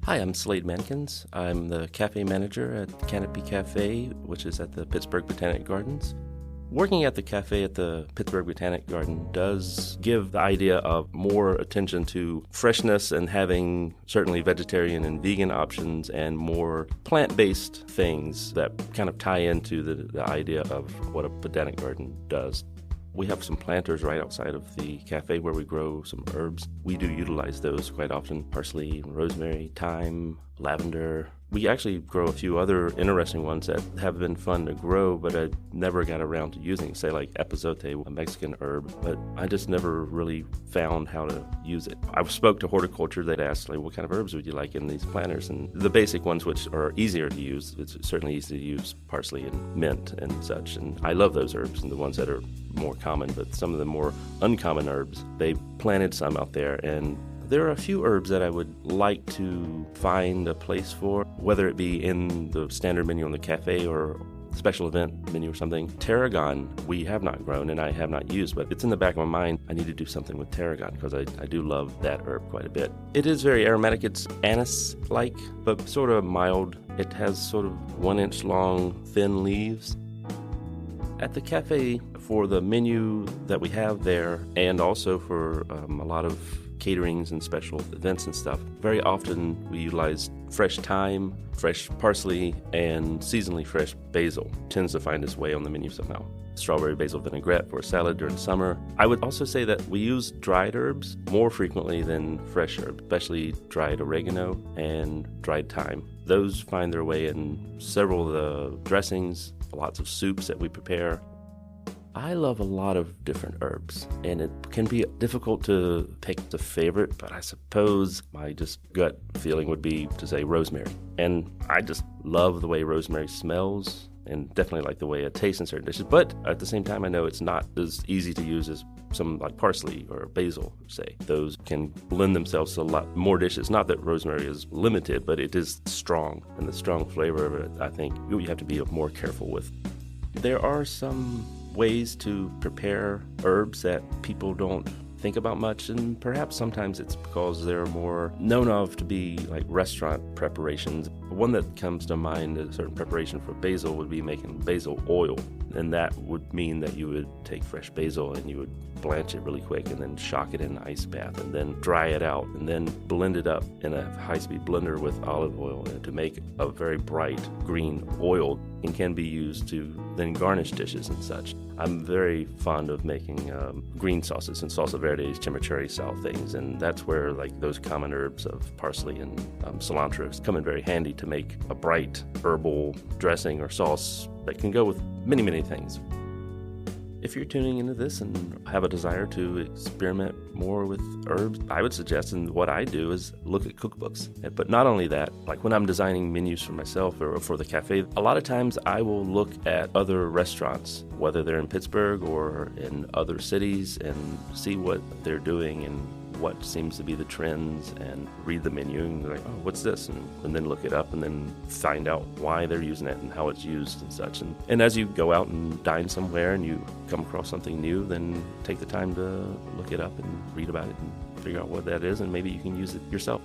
Hi, I'm Slade Mankins. I'm the cafe manager at Canopy Cafe, which is at the Pittsburgh Botanic Gardens. Working at the cafe at the Pittsburgh Botanic Garden does give the idea of more attention to freshness and having certainly vegetarian and vegan options and more plant-based things that kind of tie into the idea of what a botanic garden does. We have some planters right outside of the cafe where we grow some herbs. We do utilize those quite often: parsley, rosemary, thyme, lavender. We actually grow a few other interesting ones that have been fun to grow, but I never got around to using, say like epazote, a Mexican herb, but I just never really found how to use it. I spoke to horticulture. They'd asked, like, what kind of herbs would you like in these planters? And the basic ones, which are easier to use, it's certainly easy to use parsley and mint and such. And I love those herbs and the ones that are more common, but some of the more uncommon herbs, they planted some out there, and there are a few herbs that I would like to find a place for, whether it be in the standard menu on the cafe or special event menu or something. Tarragon we have not grown and I have not used, but it's in the back of my mind. I need to do something with tarragon because I do love that herb quite a bit. It is very aromatic. It's anise-like, but sort of mild. It has sort of 1-inch long, thin leaves. At the cafe, for the menu that we have there, and also for a lot of caterings and special events and stuff, very often we utilize fresh thyme, fresh parsley, and seasonally fresh basil. Tends to find its way on the menu somehow. Strawberry basil vinaigrette for a salad during summer. I would also say that we use dried herbs more frequently than fresh herbs, especially dried oregano and dried thyme. Those find their way in several of the dressings, lots of soups that we prepare. I love a lot of different herbs, and it can be difficult to pick the favorite, but I suppose my just gut feeling would be to say rosemary. And I just love the way rosemary smells, and definitely like the way it tastes in certain dishes, but at the same time I know it's not as easy to use as some like parsley or basil, say. Those can lend themselves to a lot more dishes. Not that rosemary is limited, but it is strong, and the strong flavor of it, I think you have to be more careful with. There are some ways to prepare herbs that people don't think about much, and perhaps sometimes it's because they're more known of to be like restaurant preparations. One that comes to mind, a certain preparation for basil, would be making basil oil, and that would mean that you would take fresh basil and you would blanch it really quick and then shock it in an ice bath and then dry it out and then blend it up in a high-speed blender with olive oil to make a very bright green oil, and can be used to then garnish dishes and such. I'm very fond of making green sauces and salsa verdes, chimichurri style things, and that's where like those common herbs of parsley and cilantro come in very handy to make a bright herbal dressing or sauce that can go with many, many things. If you're tuning into this and have a desire to experiment more with herbs, I would suggest, and what I do, is look at cookbooks. But not only that, like when I'm designing menus for myself or for the cafe, a lot of times I will look at other restaurants, whether they're in Pittsburgh or in other cities, and see what they're doing and what seems to be the trends, and read the menu and like, oh, what's this? And then look it up and then find out why they're using it and how it's used and such. And as you go out and dine somewhere and you come across something new, then take the time to look it up and read about it and figure out what that is, and maybe you can use it yourself.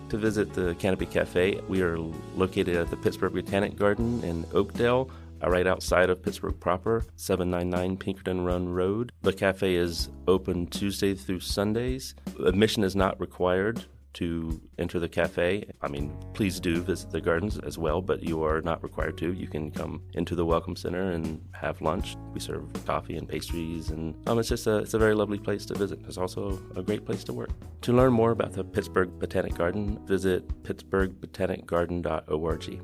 To visit the Canopy Cafe, we are located at the Pittsburgh Botanic Garden in Oakdale, right outside of Pittsburgh proper, 799 Pinkerton Run Road. The cafe is open Tuesday through Sundays. Admission is not required to enter the cafe. I mean, please do visit the gardens as well, but you are not required to. You can come into the Welcome Center and have lunch. We serve coffee and pastries, and it's a very lovely place to visit. It's also a great place to work. To learn more about the Pittsburgh Botanic Garden, visit pittsburghbotanicgarden.org.